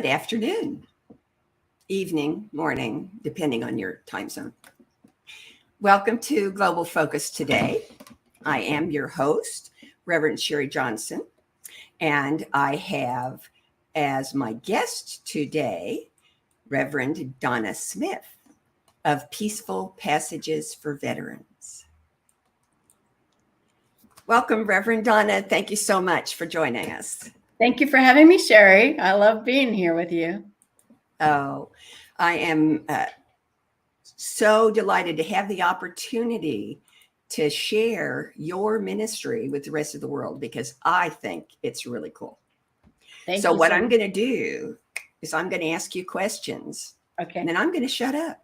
Good afternoon, evening, morning, depending on your time zone. Welcome to Global Focus today. I am your host, Reverend Sharri Johnson, and I have as my guest today, Reverend Donna Smith of Peaceful Passages for Veterans. Welcome, Reverend Donna. Thank you so much for joining us. Thank you for having me, Sharri. I love being here with you. Oh, I am so delighted to have the opportunity to share your ministry with the rest of the world because I think it's really cool. So what I'm going to do is I'm going to ask you questions. Okay. And then I'm going to shut up.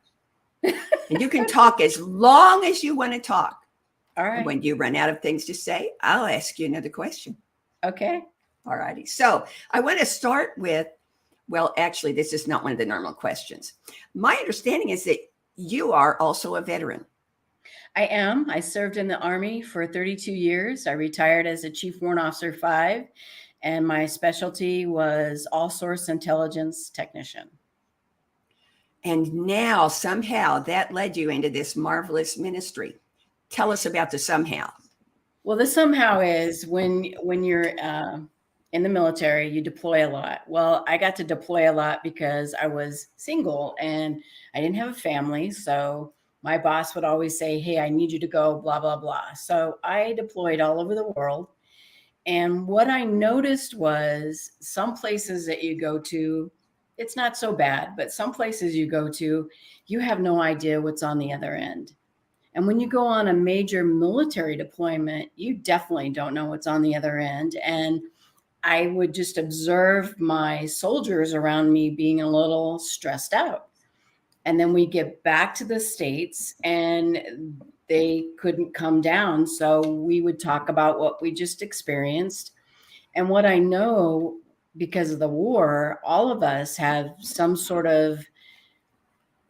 And you can talk as long as you want to talk. All right. And when you run out of things to say, I'll ask you another question. Okay. All righty. So I want to start with, well, actually, this is not one of the normal questions. My understanding is that you are also a veteran. I am. I served in the Army for 32 years. I retired as a Chief Warrant Officer 5, and my specialty was all-source intelligence technician. And now somehow that led you into this marvelous ministry. Tell us about the somehow. Well, the somehow is when you're in the military, you deploy a lot. Well, I got to deploy a lot because I was single and I didn't have a family. So my boss would always say, hey, I need you to go, blah, blah, blah. So I deployed all over the world. And what I noticed was some places that you go to, it's not so bad, but some places you go to, you have no idea what's on the other end. And when you go on a major military deployment, you definitely don't know what's on the other end. And I would just observe my soldiers around me being a little stressed out. And then we get back to the States and they couldn't come down. So we would talk about what we just experienced. And what I know, because of the war, all of us have some sort of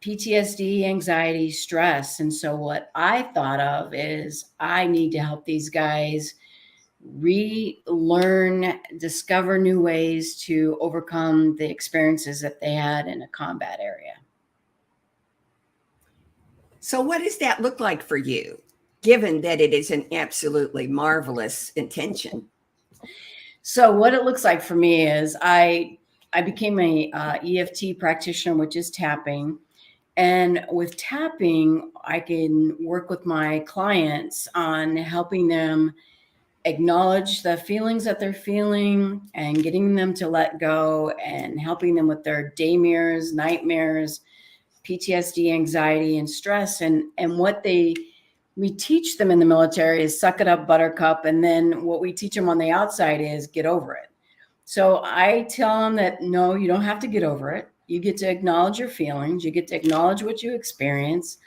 PTSD, anxiety, stress. And so what I thought of is I need to help these guys relearn, discover new ways to overcome the experiences that they had in a combat area. So what does that look like for you, given that it is an absolutely marvelous intention? So what it looks like for me is I became a EFT practitioner, which is tapping. And with tapping, I can work with my clients on helping them acknowledge the feelings that they're feeling and getting them to let go and helping them with their daymares, nightmares, PTSD, anxiety, and stress. And what we teach them in the military is suck it up, buttercup. And then what we teach them on the outside is get over it. So I tell them that, no, you don't have to get over it. You get to acknowledge your feelings. You get to acknowledge what you experience.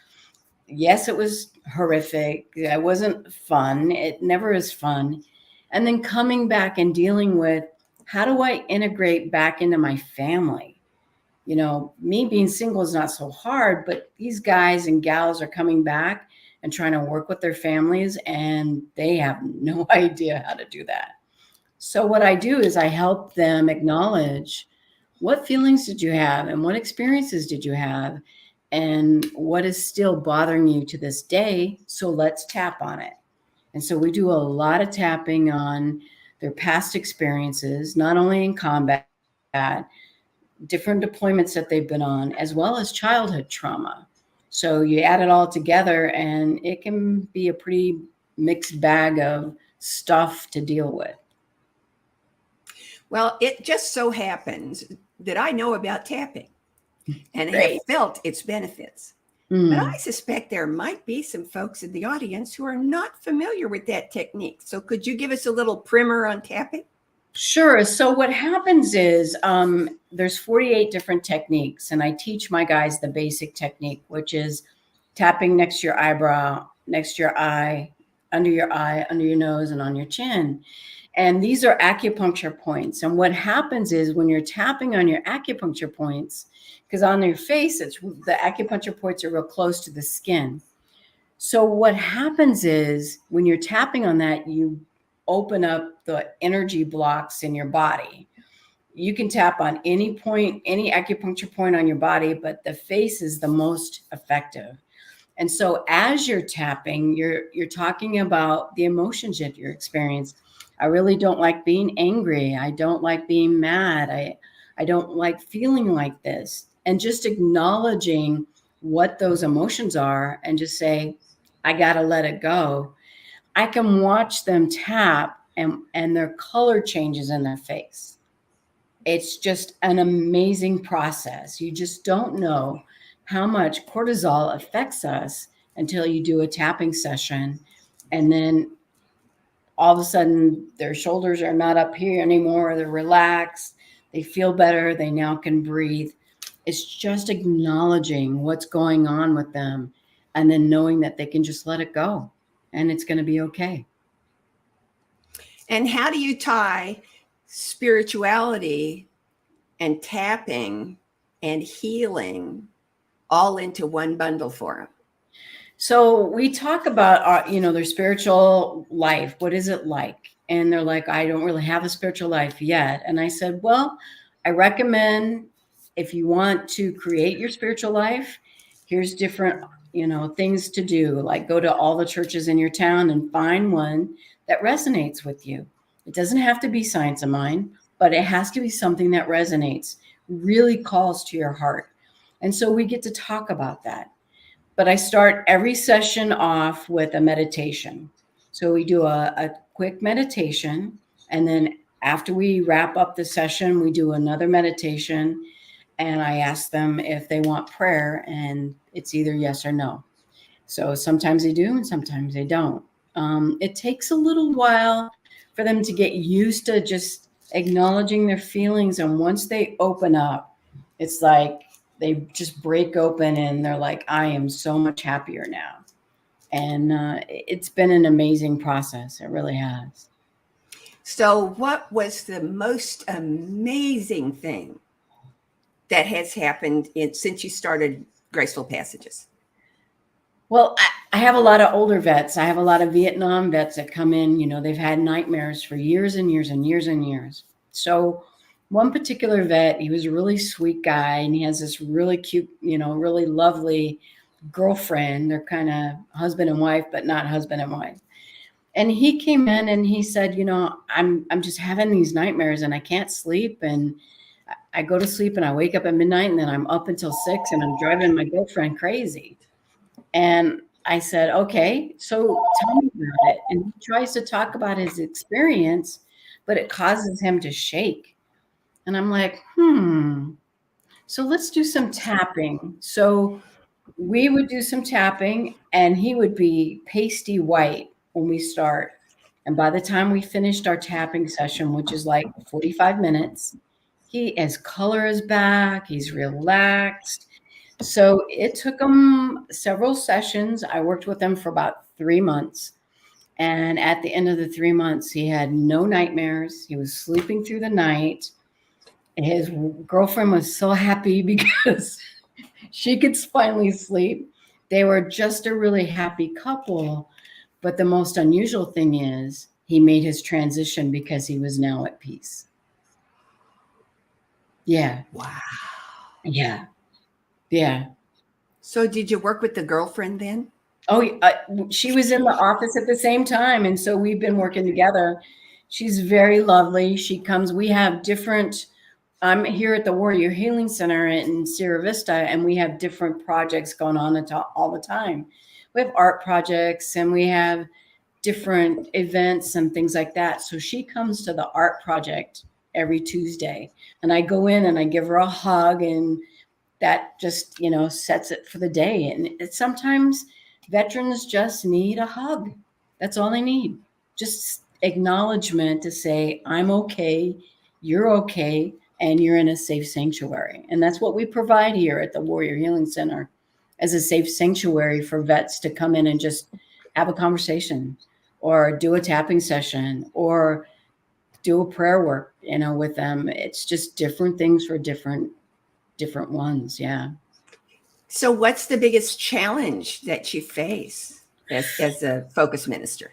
Yes, it was horrific. It wasn't fun. It never is fun. And then coming back and dealing with, how do I integrate back into my family? You know, me being single is not so hard, but these guys and gals are coming back and trying to work with their families, and they have no idea how to do that. So what I do is I help them acknowledge, what feelings did you have and what experiences did you have and what is still bothering you to this day? So let's tap on it. And so we do a lot of tapping on their past experiences, not only in combat, different deployments that they've been on, as well as childhood trauma. So you add it all together and it can be a pretty mixed bag of stuff to deal with. Well, it just so happens that I know about tapping and Great. have felt its benefits. But I suspect there might be some folks in the audience who are not familiar with that technique. So could you give us a little primer on tapping? Sure. So what happens is there's 48 different techniques, and I teach my guys the basic technique, which is tapping next to your eyebrow, next to your eye, under your nose, and on your chin. And these are acupuncture points. And what happens is when you're tapping on your acupuncture points, because on your face, the acupuncture points are real close to the skin. So what happens is when you're tapping on that, you open up the energy blocks in your body. you can tap on any point, any acupuncture point on your body, but the face is the most effective. And so as you're tapping, you're talking about the emotions that you're experiencing. I really don't like being angry. I don't like being mad. I don't like feeling like this. And just acknowledging what those emotions are and just say, I got to let it go. I can watch them tap and their color changes in their face. It's just an amazing process. You just don't know how much cortisol affects us until you do a tapping session. And then all of a sudden, their shoulders are not up here anymore. They're relaxed. They feel better. They now can breathe. It's just acknowledging what's going on with them and then knowing that they can just let it go and it's going to be okay. And how do you tie spirituality and tapping and healing all into one bundle for them? So we talk about their spiritual life. What is it like? And they're like, I don't really have a spiritual life yet. And I said, well, I recommend if you want to create your spiritual life, here's different, things to do. Like go to all the churches in your town and find one that resonates with you. It doesn't have to be Science of Mind, but it has to be something that resonates, really calls to your heart. And so we get to talk about that. But I start every session off with a meditation. So we do a quick meditation. And then after we wrap up the session, we do another meditation. And I ask them if they want prayer. And it's either yes or no. So sometimes they do and sometimes they don't. It takes a little while for them to get used to just acknowledging their feelings. And once they open up, it's like they just break open and they're like, I am so much happier now. And it's been an amazing process. It really has. So what was the most amazing thing that has happened since you started Graceful Passages? Well, I have a lot of older vets. I have a lot of Vietnam vets that come in, they've had nightmares for years and years and years and years. So one particular vet, he was a really sweet guy and he has this really cute, really lovely girlfriend. They're kind of husband and wife, but not husband and wife. And he came in and he said, I'm just having these nightmares and I can't sleep. And I go to sleep and I wake up at midnight and then I'm up until 6 and I'm driving my girlfriend crazy. And I said, okay, so tell me about it. And he tries to talk about his experience, but it causes him to shake. And I'm like, so let's do some tapping. So we would do some tapping and he would be pasty white when we start. And by the time we finished our tapping session, which is like 45 minutes, his color is back. He's relaxed. So it took him several sessions. I worked with him for about 3 months. And at the end of the 3 months, he had no nightmares. He was sleeping through the night. His girlfriend was so happy because she could finally sleep. They were just a really happy couple. But the most unusual thing is he made his transition because he was now at peace. Yeah. Wow. Yeah. Yeah. So did you work with the girlfriend then? Oh, she was in the office at the same time. And so we've been working together. She's very lovely. We have different, I'm here at the Warrior Healing Center in Sierra Vista, and we have different projects going on all the time. We have art projects and we have different events and things like that. So she comes to the art project every Tuesday and I go in and I give her a hug and that just, sets it for the day. And sometimes veterans just need a hug. That's all they need. Just acknowledgement to say, I'm okay, you're okay, and you're in a safe sanctuary. And that's what we provide here at the Warrior Healing Center, as a safe sanctuary for vets to come in and just have a conversation or do a tapping session or do a prayer work, with them. It's just different things for different ones. Yeah. So what's the biggest challenge that you face as a focus minister?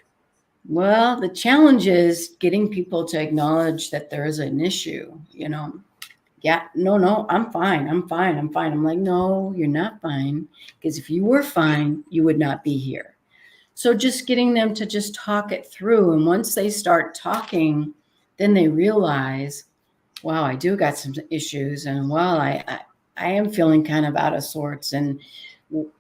Well, the challenge is getting people to acknowledge that there is an issue, Yeah, no, I'm fine. I'm fine. I'm fine. I'm like, no, you're not fine. Because if you were fine, you would not be here. So just getting them to just talk it through. And once they start talking, then they realize, wow, I do got some issues. And wow, I am feeling kind of out of sorts. And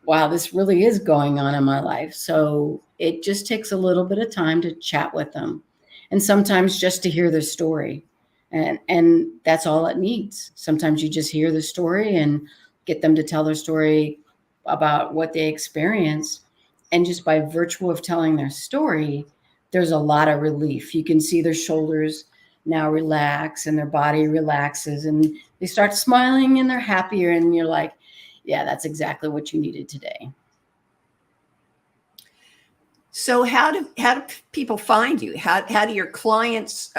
wow, this really is going on in my life. So it just takes a little bit of time to chat with them. And sometimes just to hear their story. And that's all it needs. Sometimes you just hear the story and get them to tell their story about what they experienced. And just by virtue of telling their story, there's a lot of relief. You can see their shoulders now relax and their body relaxes and they start smiling and they're happier. And you're like, yeah, that's exactly what you needed today. So how do people find you? How do your clients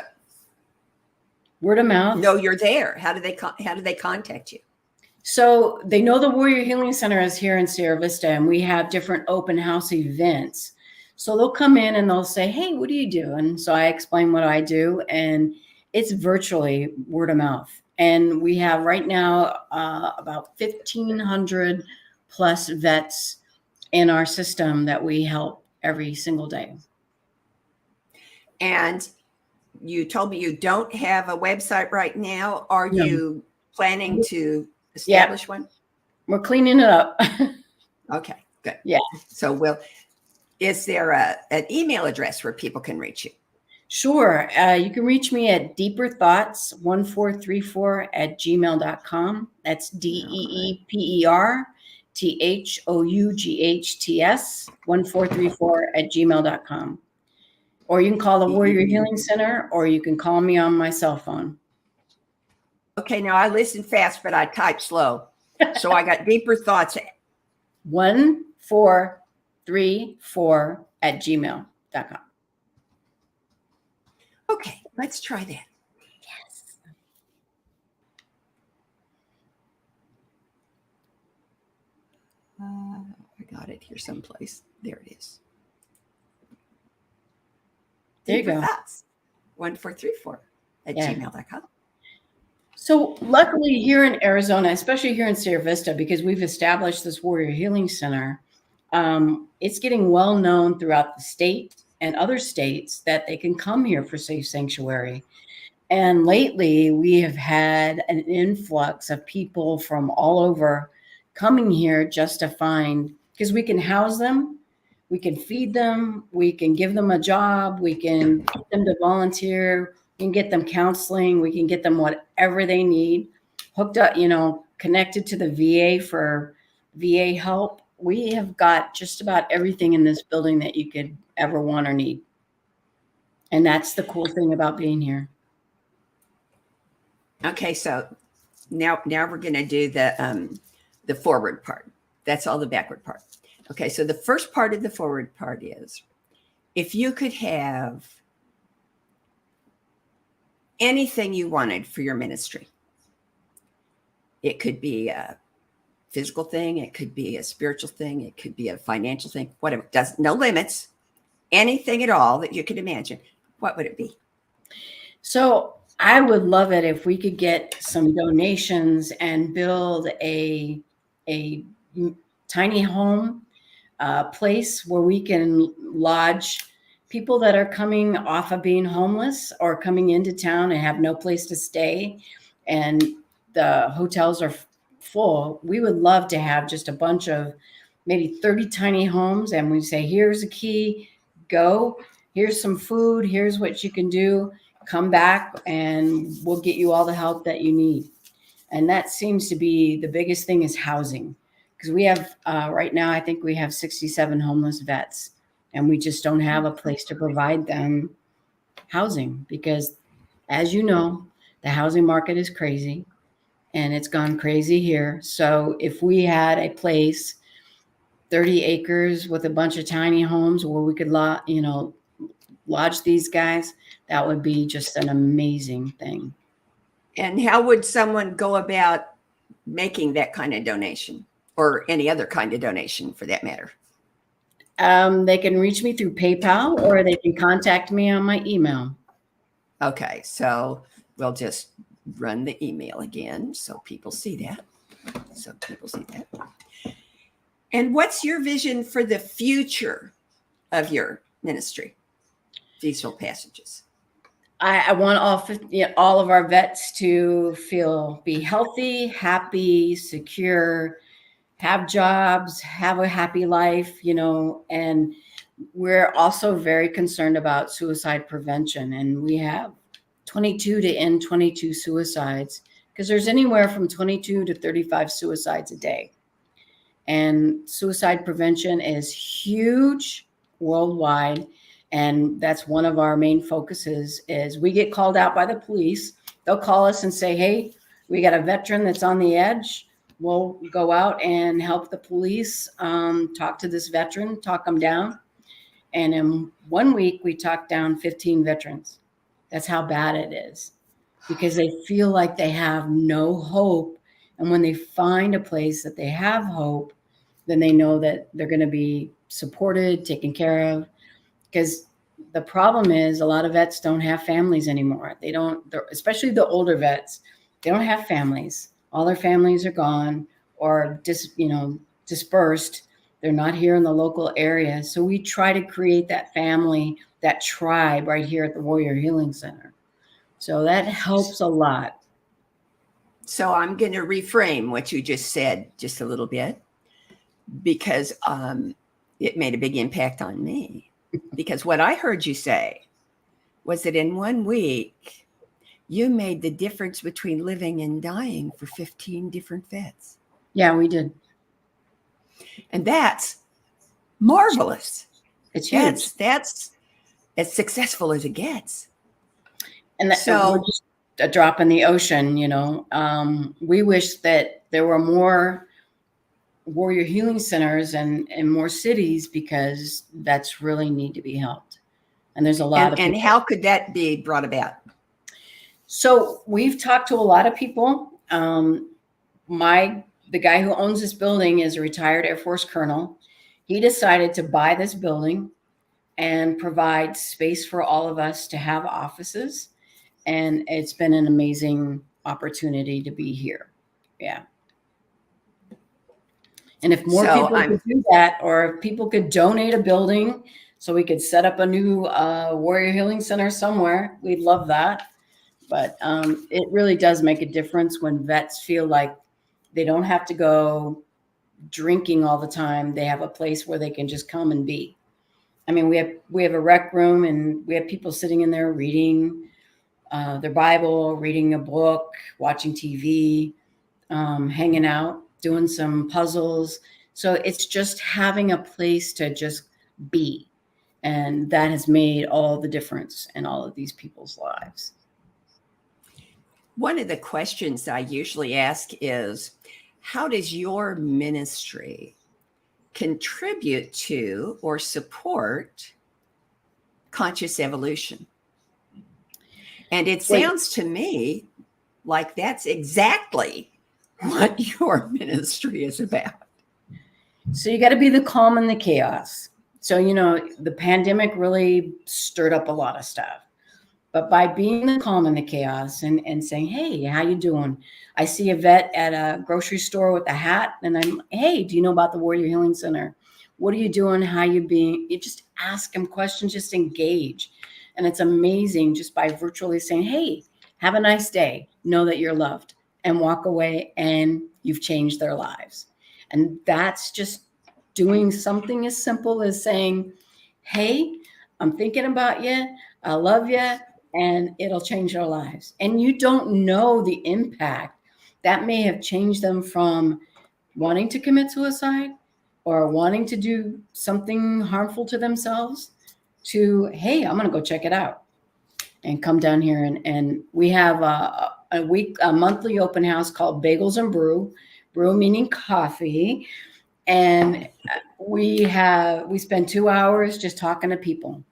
Word of mouth. know you're there? How do they contact you? So they know the Warrior Healing Center is here in Sierra Vista, and we have different open house events. So they'll come in and they'll say, hey, what do you do? And so I explain what I do, and it's virtually word of mouth. And we have right now about 1,500 plus vets in our system that we help every single day. And you told me you don't have a website right now. Are No. you planning to establish one? We're cleaning it up. Okay, good. Yeah. So is there an email address where people can reach you? Sure. You can reach me at deeperthoughts1434@gmail.com. That's DEEPERTHOUGHTS 1434@gmail.com. Or you can call the Warrior Healing Center, or you can call me on my cell phone. Okay, now I listen fast, but I type slow. So I got Deeper Thoughts 1434@gmail.com. Okay, let's try that. Yes. I got it here someplace. There it is. There you Deeper go. Thoughts 1434@gmail.com. So luckily here in Arizona, especially here in Sierra Vista, because we've established this Warrior Healing Center, it's getting well known throughout the state and other states that they can come here for safe sanctuary. And lately we have had an influx of people from all over coming here just to find, because we can house them, we can feed them, we can give them a job, we can get them to volunteer, we can get them counseling, we can get them whatever they need, hooked up, connected to the VA for VA help. We have got just about everything in this building that you could ever want or need. And that's the cool thing about being here. Okay, so now we're going to do the forward part. That's all the backward part. Okay, so the first part of the forward part is, if you could have anything you wanted for your ministry, it could be a physical thing, it could be a spiritual thing, it could be a financial thing, whatever. No limits, anything at all that you could imagine. What would it be? So I would love it if we could get some donations and build a tiny home place where we can lodge people that are coming off of being homeless or coming into town and have no place to stay, and the hotels are full. We would love to have just a bunch of maybe 30 tiny homes, and we say, here's a key, go, here's some food, here's what you can do, come back and we'll get you all the help that you need. And that seems to be the biggest thing, is housing. Because we have right now, I think we have 67 homeless vets, and we just don't have a place to provide them housing because, as you know, the housing market is crazy and it's gone crazy here. So if we had a place, 30 acres with a bunch of tiny homes where we could lodge these guys, that would be just an amazing thing. And how would someone go about making that kind of donation, or any other kind of donation for that matter? They can reach me through PayPal or they can contact me on my email. Okay, so we'll just run the email again so people see that. And what's your vision for the future of your ministry, Diesel Passages? I want all of our vets to be healthy, happy, secure, have jobs, have a happy life, and we're also very concerned about suicide prevention. And we have 22 to end 22 suicides because there's anywhere from 22 to 35 suicides a day. And suicide prevention is huge worldwide. And that's one of our main focuses is we get called out by the police. They'll call us and say, hey, we got a veteran that's on the edge. We'll go out and help the police talk to this veteran, talk them down. And in 1 week, we talked down 15 veterans. That's how bad it is because they feel like they have no hope. And when they find a place that they have hope, then they know that they're going to be supported, taken care of. Because the problem is a lot of vets don't have families anymore. Especially the older vets, they don't have families. All their families are gone or dispersed. They're not here in the local area. So we try to create that family, that tribe right here at the Warrior Healing Center. So that helps a lot. So I'm going to reframe what you just said just a little bit because it made a big impact on me. Because what I heard you say was that in 1 week, you made the difference between living and dying for 15 different vets. Yeah, we did. And that's marvelous. It's huge. That's as successful as it gets. And we're just a drop in the ocean, we wish that there were more Warrior Healing Centers and more cities because that's really need to be helped. And there's a lot of people. And how could that be brought about? So we've talked to a lot of people. The guy who owns this building is a retired Air Force colonel. He decided to buy this building and provide space for all of us to have offices. And it's been an amazing opportunity to be here. Yeah. And if more people could do that, or if people could donate a building so we could set up a new Warrior Healing Center somewhere, we'd love that. But it really does make a difference when vets feel like they don't have to go drinking all the time. They have a place where they can just come and be. I mean, we have a rec room and we have people sitting in there reading their Bible, reading a book, watching TV, hanging out, doing some puzzles. So it's just having a place to just be. And that has made all the difference in all of these people's lives. One of the questions I usually ask is, how does your ministry contribute to or support conscious evolution? And it sounds to me like that's exactly what your ministry is about. So you got to be the calm in the chaos. So, the pandemic really stirred up a lot of stuff. But by being the calm in the chaos and saying, hey, how you doing? I see a vet at a grocery store with a hat and hey, do you know about the Warrior Healing Center? What are you doing? How you being? You just ask them questions, just engage. And it's amazing just by virtually saying, hey, have a nice day. Know that you're loved and walk away and you've changed their lives. And that's just doing something as simple as saying, hey, I'm thinking about you. I love you. And it'll change their lives. And you don't know the impact that may have changed them from wanting to commit suicide or wanting to do something harmful to themselves to, hey, I'm going to go check it out and come down here. And we have a monthly open house called Bagels and Brew meaning coffee. And we spend 2 hours just talking to people.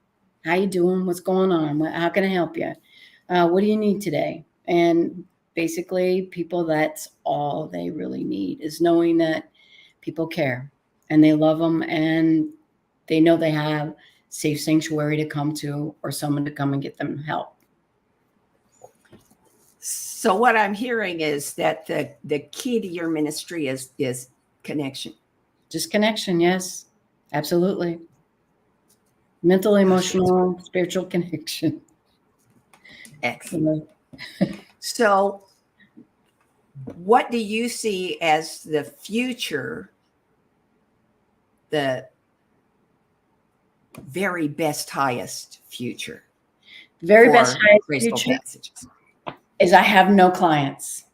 How you doing? What's going on? How can I help you? What do you need today? And basically people, that's all they really need is knowing that people care and they love them and They know they have safe sanctuary to come to or someone to come and get them help. So what I'm hearing is that the key to your ministry is connection. Just connection, yes, absolutely. Mental, emotional, spiritual connection. Excellent. So what do you see as the future, the very best, highest future? Very best, highest graceful future passages is I have no clients,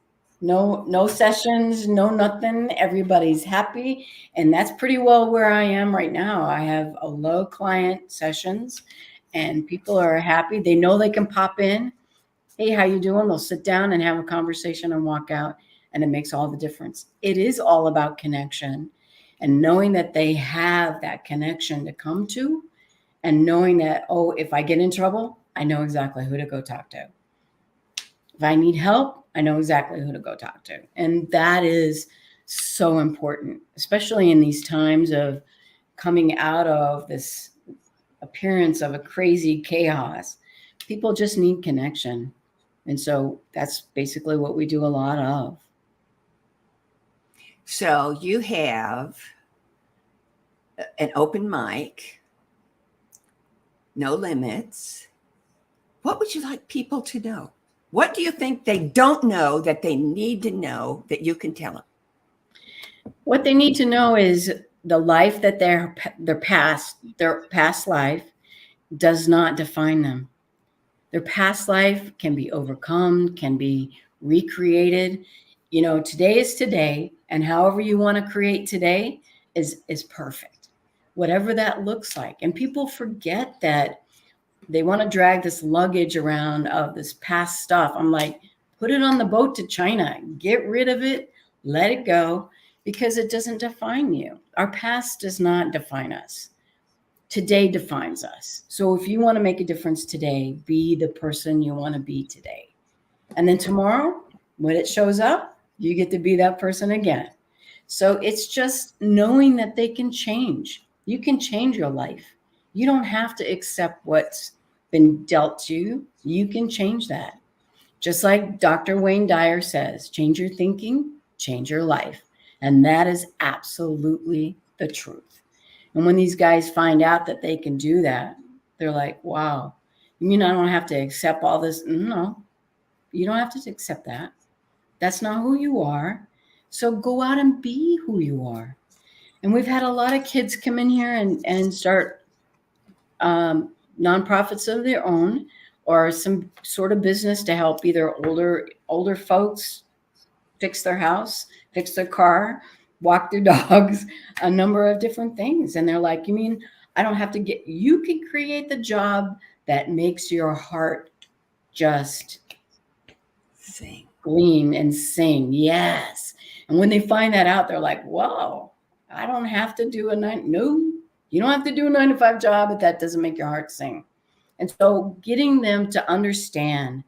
no sessions, no nothing. Everybody's happy, and that's pretty well where I am right now. I have a low client sessions, and people are happy. They know they can pop in. Hey, how you doing? They'll sit down and have a conversation and walk out, and it makes all the difference. It is all about connection and knowing that they have that connection to come to, and knowing that, oh, if I get in trouble, I know exactly who to go talk to. If I need help, I know exactly who to go talk to. And that is so important, especially in these times of coming out of this appearance of a crazy chaos. People just need connection. And so that's basically what we do a lot of. So you have an open mic, no limits. What would you like people to know? What do you think they don't know that they need to know that you can tell them? What they need to know is the life that their past life does not define them. Their past life can be overcome, can be recreated. You know, today is today, and however you want to create today is perfect. Whatever that looks like. And people forget that they want to drag this luggage around of this past stuff. I'm like, put it on the boat to China, get rid of it, let it go, because it doesn't define you. Our past does not define us. Today defines us. So if you want to make a difference today, be the person you want to be today. And then tomorrow, when it shows up, you get to be that person again. So it's just knowing that they can change. You can change your life. You don't have to accept what's been dealt to you. You can change that. Just like Dr. Wayne Dyer says, change your thinking, change your life. And that is absolutely the truth. And when these guys find out that they can do that, they're like, wow, you mean I don't have to accept all this? No, you don't have to accept that. That's not who you are. So go out and be who you are. And we've had a lot of kids come in here and start nonprofits of their own or some sort of business to help either older folks fix their house, fix their car, walk their dogs, a number of different things. And they're like, you mean I don't have to you can create the job that makes your heart just Sing. gleam and sing. Yes. And when they find that out, they're like, whoa, I don't have to do you don't have to do a 9-to-5 job if that doesn't make your heart sing. And so getting them to understand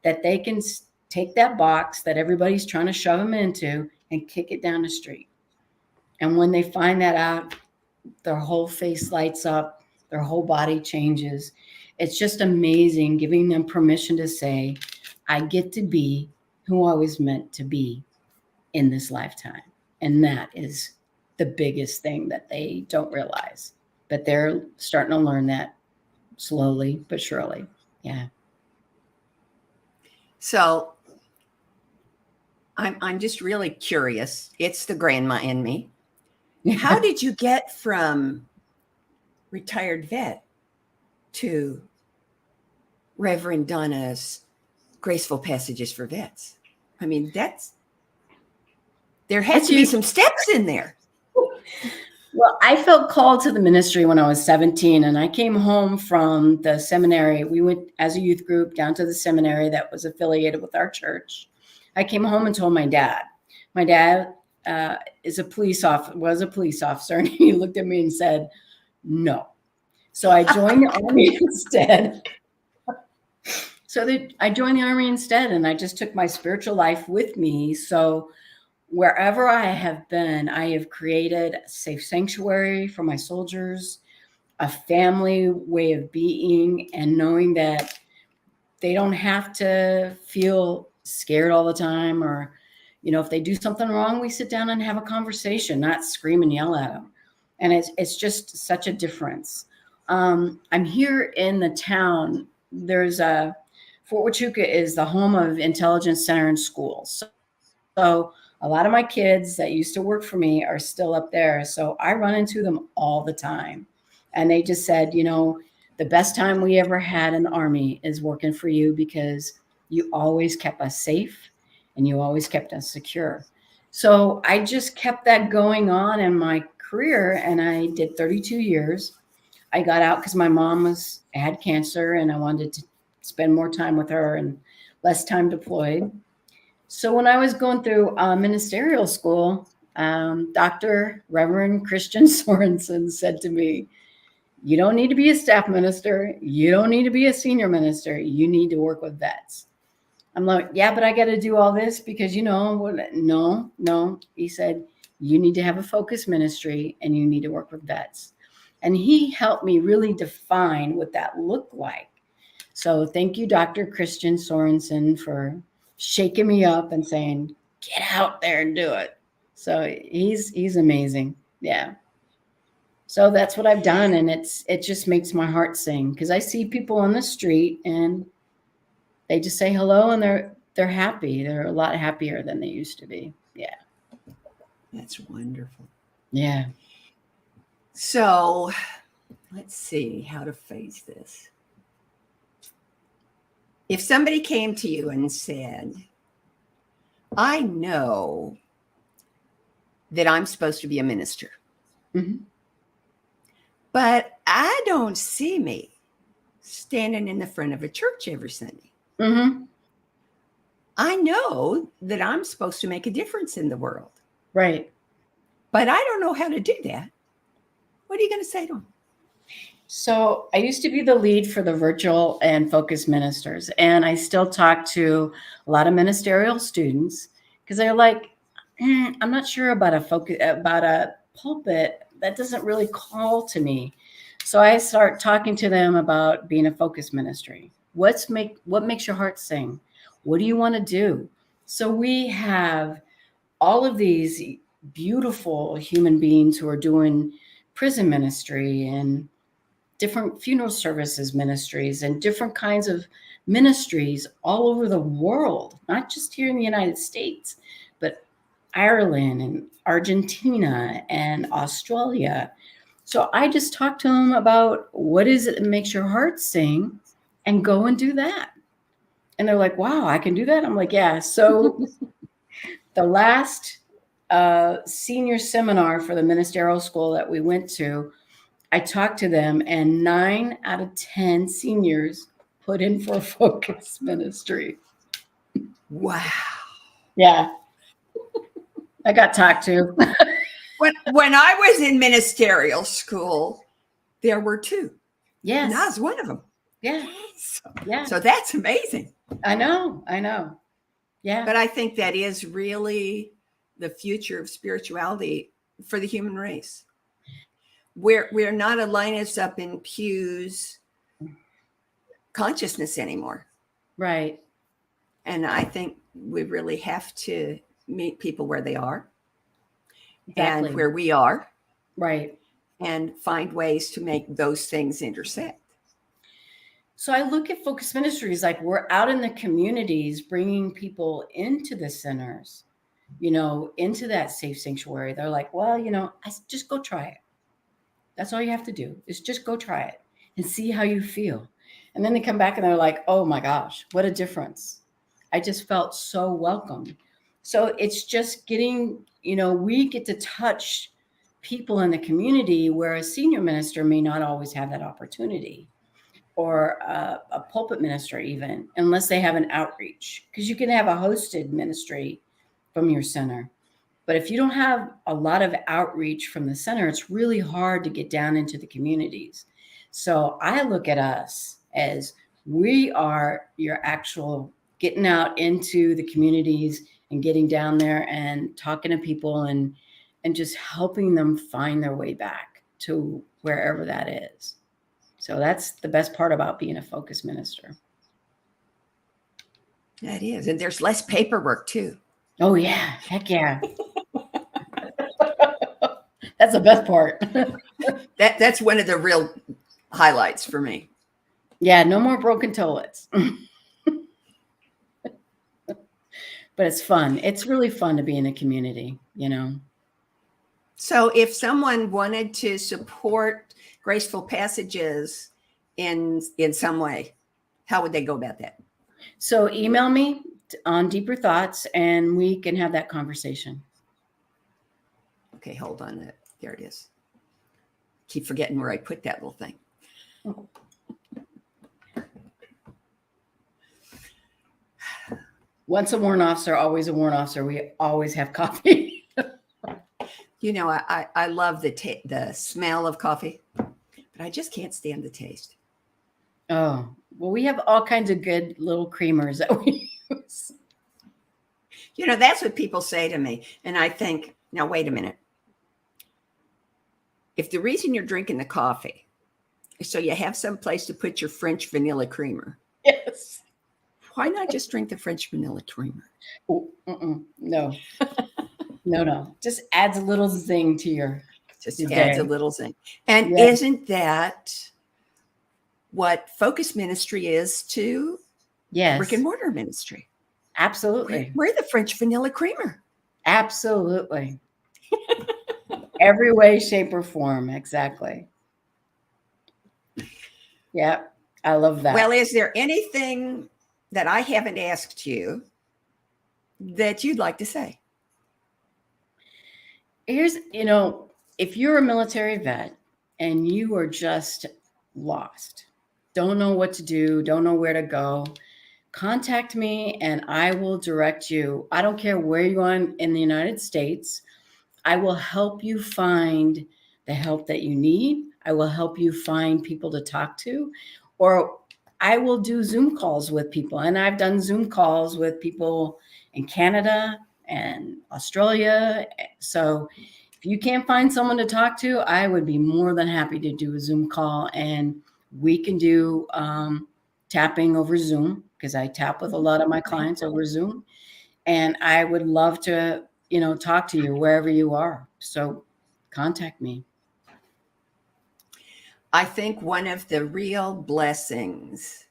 that they can take that box that everybody's trying to shove them into and kick it down the street. And when they find that out, their whole face lights up, their whole body changes. It's just amazing, giving them permission to say, I get to be who I was meant to be in this lifetime. And that is the biggest thing that they don't realize. But they're starting to learn that slowly but surely. Yeah. So I'm just really curious. It's the grandma in me. How did you get from retired vet to Reverend Donna's Graceful Passages for Vets? I mean, there has to be some steps in there. Well, I felt called to the ministry when I was 17, and I came home from the seminary. We went as a youth group down to the seminary that was affiliated with our church. I came home and told my dad. My dad was a police officer, and he looked at me and said, no. So I joined the Army instead. I joined the Army instead, and I just took my spiritual life with me. So wherever I have been, I have created a safe sanctuary for my soldiers. a family way of being, and knowing that they don't have to feel scared all the time, or, if they do something wrong, we sit down and have a conversation, not scream and yell at them. And it's just such a difference. I'm here in the town. There's a Fort Huachuca is the home of Intelligence Center and Schools. So a lot of my kids that used to work for me are still up there. So I run into them all the time. And they just said, the best time we ever had in the Army is working for you, because you always kept us safe and you always kept us secure. So I just kept that going on in my career, and I did 32 years. I got out because my mom had cancer, and I wanted to spend more time with her and less time deployed. So when I was going through ministerial school, Dr. Reverend Christian Sorensen said to me, "You don't need to be a staff minister. You don't need to be a senior minister. You need to work with vets." I'm like, "Yeah, but I got to do all this because, no." He said, "You need to have a focus ministry and you need to work with vets." And he helped me really define what that looked like. So thank you, Dr. Christian Sorensen, for shaking me up and saying, "Get out there and do it." So he's amazing. Yeah. So that's what I've done, and it just makes my heart sing, because I see people on the street and they just say hello, and they're happy. They're a lot happier than they used to be. Yeah. That's wonderful. Yeah. So let's see how to phrase this. If somebody came to you and said, "I know that I'm supposed to be a minister, Mm-hmm. but I don't see me standing in the front of a church every Sunday. Mm-hmm. I know that I'm supposed to make a difference in the world, Right. but I don't know how to do that." What are you going to say to them? So I used to be the lead for the virtual and focus ministers, and I still talk to a lot of ministerial students, because they're like, "I'm not sure about a pulpit. That doesn't really call to me." So I start talking to them about being a focus ministry. What makes your heart sing? What do you want to do? So we have all of these beautiful human beings who are doing prison ministry and different funeral services ministries and different kinds of ministries all over the world, not just here in the United States, but Ireland and Argentina and Australia. So I just talk to them about what is it that makes your heart sing, and go and do that. And they're like, "Wow, I can do that?" I'm like, "Yeah." So the last senior seminar for the ministerial school that we went to, I talked to them, and 9 out of 10 seniors put in for a focus ministry. Wow. Yeah. I got talked to. When I was in ministerial school, there were 2. Yes. And I was one of them. Yeah. Yeah. So that's amazing. I know. Yeah. But I think that is really the future of spirituality for the human race. We're not a line us up in pews consciousness anymore. Right. And I think we really have to meet people where they are. Exactly. And where we are. Right. And find ways to make those things intersect. So I look at focus ministries like we're out in the communities, bringing people into the centers, into that safe sanctuary. They're like, "Well, I just go try it. That's all you have to do, is just go try it and see how you feel." And then they come back and they're like, "Oh my gosh, what a difference. I just felt so welcome." So it's just getting, we get to touch people in the community where a senior minister may not always have that opportunity, or a pulpit minister even, unless they have an outreach, because you can have a hosted ministry from your center. But if you don't have a lot of outreach from the center, it's really hard to get down into the communities. So I look at us as we are your actual getting out into the communities and getting down there and talking to people and just helping them find their way back to wherever that is. So that's the best part about being a focus minister. That is. And there's less paperwork too. Oh, yeah. Heck yeah. That's the best part. That's one of the real highlights for me. Yeah, no more broken toilets. But it's fun. It's really fun to be in a community, you know. So if someone wanted to support Graceful Passages in some way, how would they go about that? So email me on Deeper Thoughts and we can have that conversation. Okay, hold on. There it is. Keep forgetting where I put that little thing. Once a warrant officer, always a warrant officer. We always have coffee. You know, I love the smell of coffee, but I just can't stand the taste. Oh, well, we have all kinds of good little creamers that we use. You know, that's what people say to me. And I think, now, wait a minute. If the reason you're drinking the coffee is so you have some place to put your French vanilla creamer, Yes. why not just drink the French vanilla creamer? Oh, no. No. Just adds a little zing to your Just adds a little zing. And Yeah. isn't that what focus ministry is to Yes. brick and mortar ministry? Absolutely. We're the French vanilla creamer. Absolutely. Every way, shape, or form. Exactly. Yeah, I love that. Well, is there anything that I haven't asked you that you'd like to say? Here's, if you're a military vet and you are just lost, don't know what to do, don't know where to go, contact me and I will direct you. I don't care where you are in the United States. I will help you find the help that you need. I will help you find people to talk to, or I will do Zoom calls with people. And I've done Zoom calls with people in Canada and Australia. So if you can't find someone to talk to, I would be more than happy to do a Zoom call, and we can do tapping over Zoom, because I tap with a lot of my clients over Zoom. And I would love to, talk to you wherever you are. So contact me. I think one of the real blessings,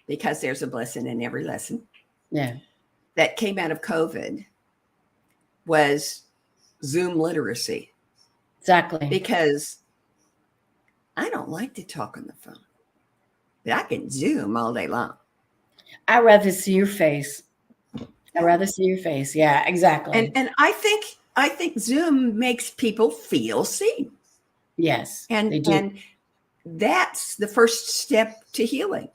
because there's a blessing in every lesson, Yeah, that came out of COVID was Zoom literacy. exactly. Because I don't like to talk on the phone, but I can Zoom all day long. I'd rather see your face. Yeah, exactly. And I think Zoom makes people feel seen. Yes, they And do. and that's the first step to healing,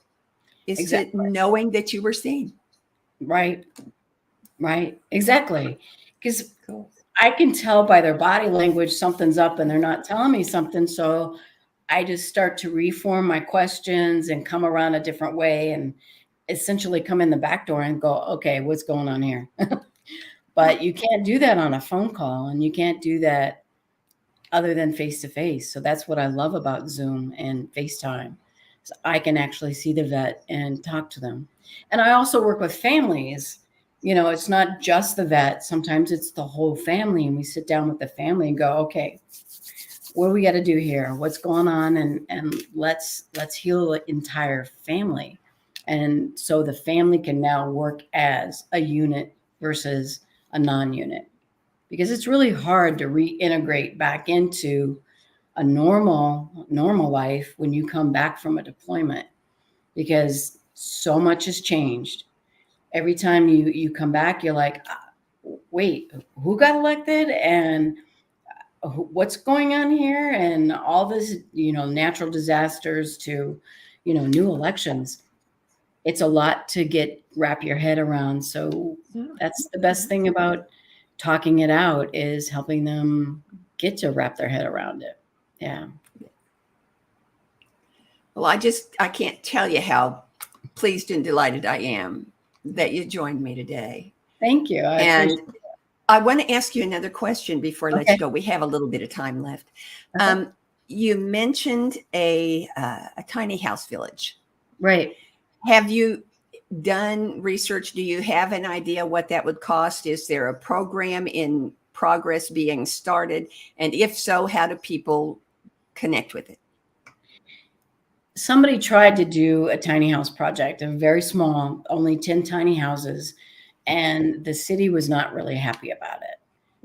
is Exactly. to knowing that you were seen. Right. Exactly. Because I can tell by their body language something's up and they're not telling me something. So I just start to reform my questions and come around a different way and essentially come in the back door and go, okay, what's going on here? But you can't do that on a phone call, and you can't do that other than face to face. So that's what I love about Zoom and FaceTime. So I can actually see the vet and talk to them. And I also work with families. It's not just the vet. Sometimes it's the whole family, and we sit down with the family and go, okay, what do we got to do here? What's going on? And let's heal the entire family. And so the family can now work as a unit versus a non-unit, because it's really hard to reintegrate back into a normal life when you come back from a deployment, because so much has changed. Every time you come back, you're like, wait, who got elected and what's going on here? And all this, natural disasters to, new elections. It's a lot to wrap your head around. So that's the best thing about talking it out, is helping them get to wrap their head around it. Yeah. Well, I can't tell you how pleased and delighted I am that you joined me today. Thank you. And I want to ask you another question before I let Okay. you go. We have a little bit of time left. Okay. you mentioned a tiny house village. Right. Have you done research? Do you have an idea what that would cost? Is there a program in progress being started? And if so, how do people connect with it? Somebody tried to do a tiny house project, a very small, only 10 tiny houses, and the city was not really happy about it.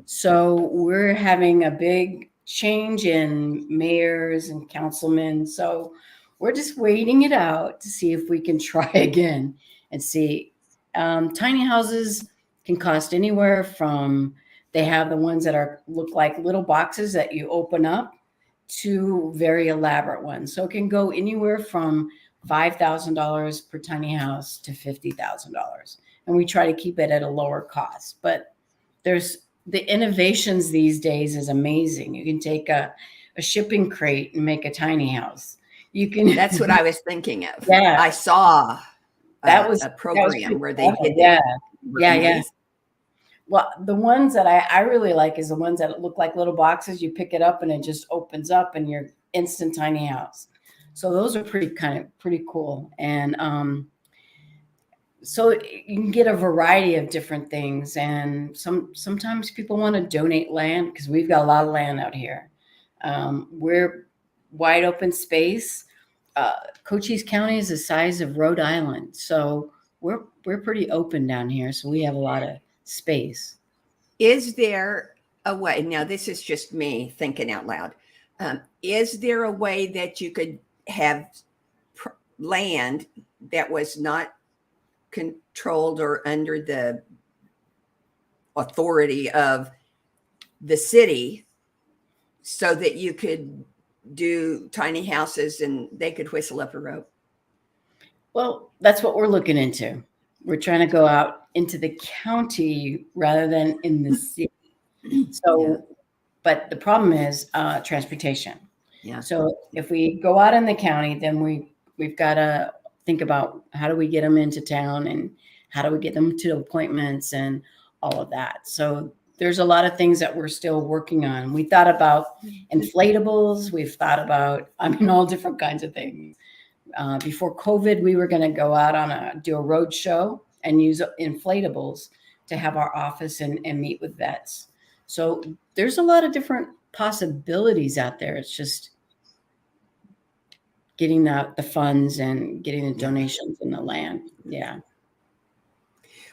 So we're having a big change in mayors and councilmen. So we're just waiting it out to see if we can try again and see. Tiny houses can cost anywhere from, they have the ones that look like little boxes that you open up to very elaborate ones. So it can go anywhere from $5,000 per tiny house to $50,000. And we try to keep it at a lower cost. But there's the innovations these days is amazing. You can take a shipping crate and make a tiny house. You can. That's what I was thinking of. Yeah. I saw That was a program where they did yeah. that. Yeah. Well, the ones that I really like is the ones that look like little boxes. You pick it up and it just opens up and you're instant tiny house. So those are pretty cool. And so you can get a variety of different things. And sometimes people want to donate land because we've got a lot of land out here. We're wide open space. Cochise County is the size of Rhode Island. So we're pretty open down here. So we have a lot of space. Is there a way, now this is just me thinking out loud, is there a way that you could have land that was not controlled or under the authority of the city so that you could do tiny houses and they could whistle up a rope? Well, that's what we're looking into. We're trying to go out into the county rather than in the city. So, yeah. But the problem is transportation. Yeah. So if we go out in the county, then we've got to think about how do we get them into town and how do we get them to appointments and all of that. So there's a lot of things that we're still working on. We thought about inflatables. We've thought about, all different kinds of things. Before COVID, we were going to go out do a road show and use inflatables to have our office and meet with vets. So there's a lot of different possibilities out there. It's just getting the funds and getting the donations and the land. Yeah.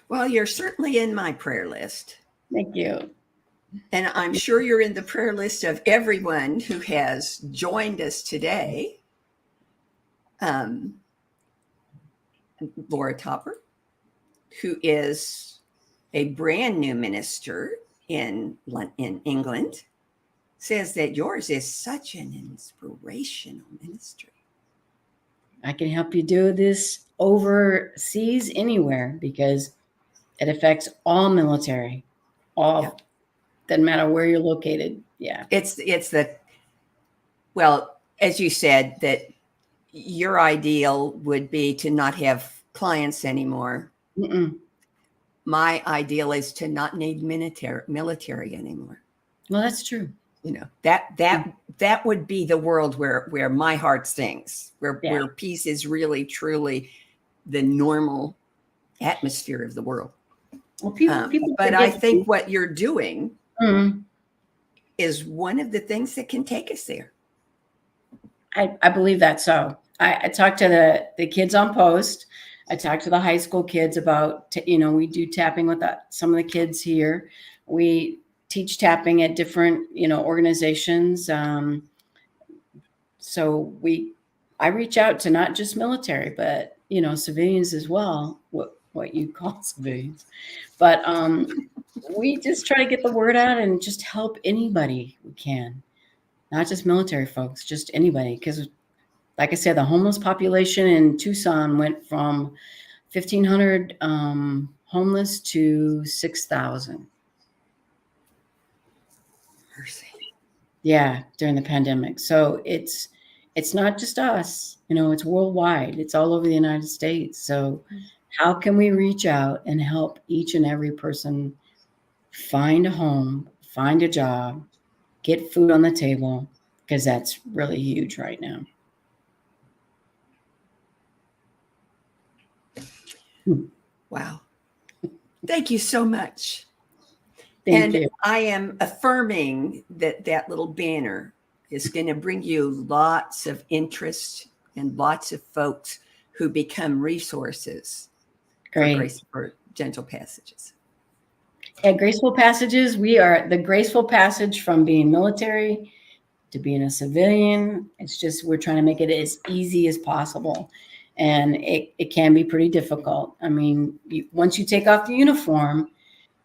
Well, you're certainly in my prayer list. Thank you. And I'm sure you're in the prayer list of everyone who has joined us today. Laura Topper, who is a brand new minister in England, says that yours is such an inspirational ministry. I can help you do this overseas anywhere because it affects all military, doesn't matter where you're located. Yeah. It's well, as you said, that your ideal would be to not have clients anymore. Mm-mm. My ideal is to not need military anymore. Well, that's true. That would be the world where my heart sings, where peace is really, truly the normal atmosphere of the world. Well, people but I think what you're doing is one of the things that can take us there. I believe that. So I talked to the kids on post. I talked to the high school kids about, we do tapping with some of the kids here. We teach tapping at different, organizations. So I reach out to not just military, but, civilians as well, what you call civilians. But we just try to get the word out and just help anybody we can. Not just military folks, just anybody. Because like I said, the homeless population in Tucson went from 1,500 homeless to 6,000. Mercy. Yeah, during the pandemic. So it's not just us, it's worldwide. It's all over the United States. So how can we reach out and help each and every person find a home, find a job, get food on the table? because that's really huge right now. Wow. Thank you so much. Thank you. I am affirming that that little banner is going to bring you lots of interest and lots of folks who become resources Great. for gentle passages. At Graceful Passages, we are the graceful passage from being military to being a civilian. It's just we're trying to make it as easy as possible. And it can be pretty difficult. I mean, once you take off the uniform,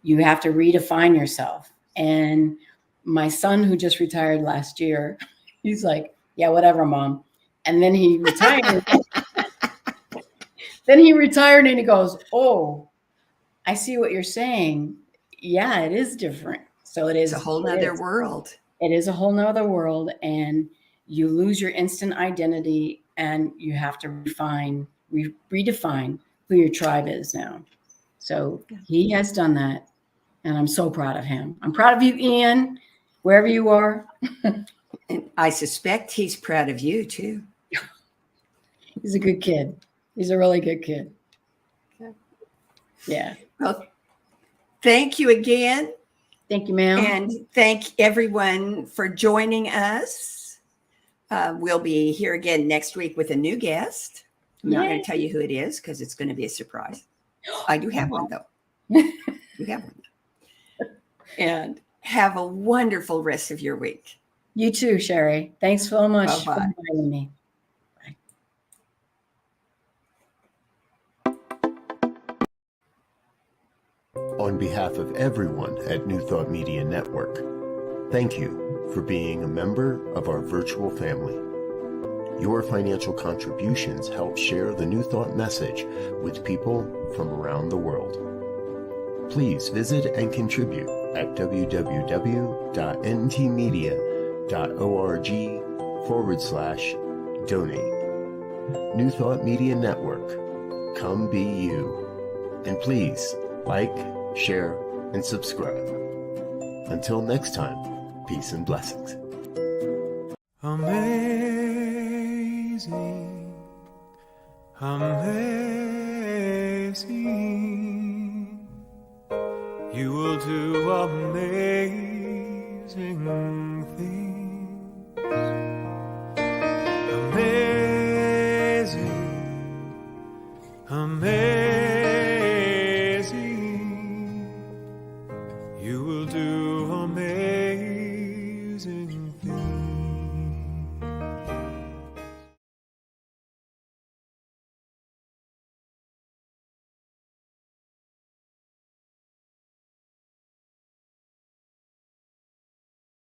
you have to redefine yourself. And my son, who just retired last year, he's like, yeah, whatever, Mom. And then he retired. Then he retired and he goes, oh, I see what you're saying. Yeah, it is different. So it is. It's a whole nother world. It is a whole nother world, and you lose your instant identity, and you have to redefine who your tribe is now. So he has done that, and I'm so proud of him. I'm proud of you, Ian, wherever you are. And I suspect he's proud of you too. He's a good kid. He's a really good kid. Yeah. Well, thank you again. Thank you, ma'am. And thank everyone for joining us. We'll be here again next week with a new guest. I'm not going to tell you who it is because it's going to be a surprise. I do have one, though. You have one. And have a wonderful rest of your week. You too, Sharri. Thanks so much for inviting me. On behalf of everyone at New Thought Media Network, thank you for being a member of our virtual family. Your financial contributions help share the New Thought message with people from around the world. Please visit and contribute at www.ntmedia.org/donate. New Thought Media Network, come be you. And please like, share, and subscribe. Until next time, peace and blessings. Amazing, amazing, you will do amazing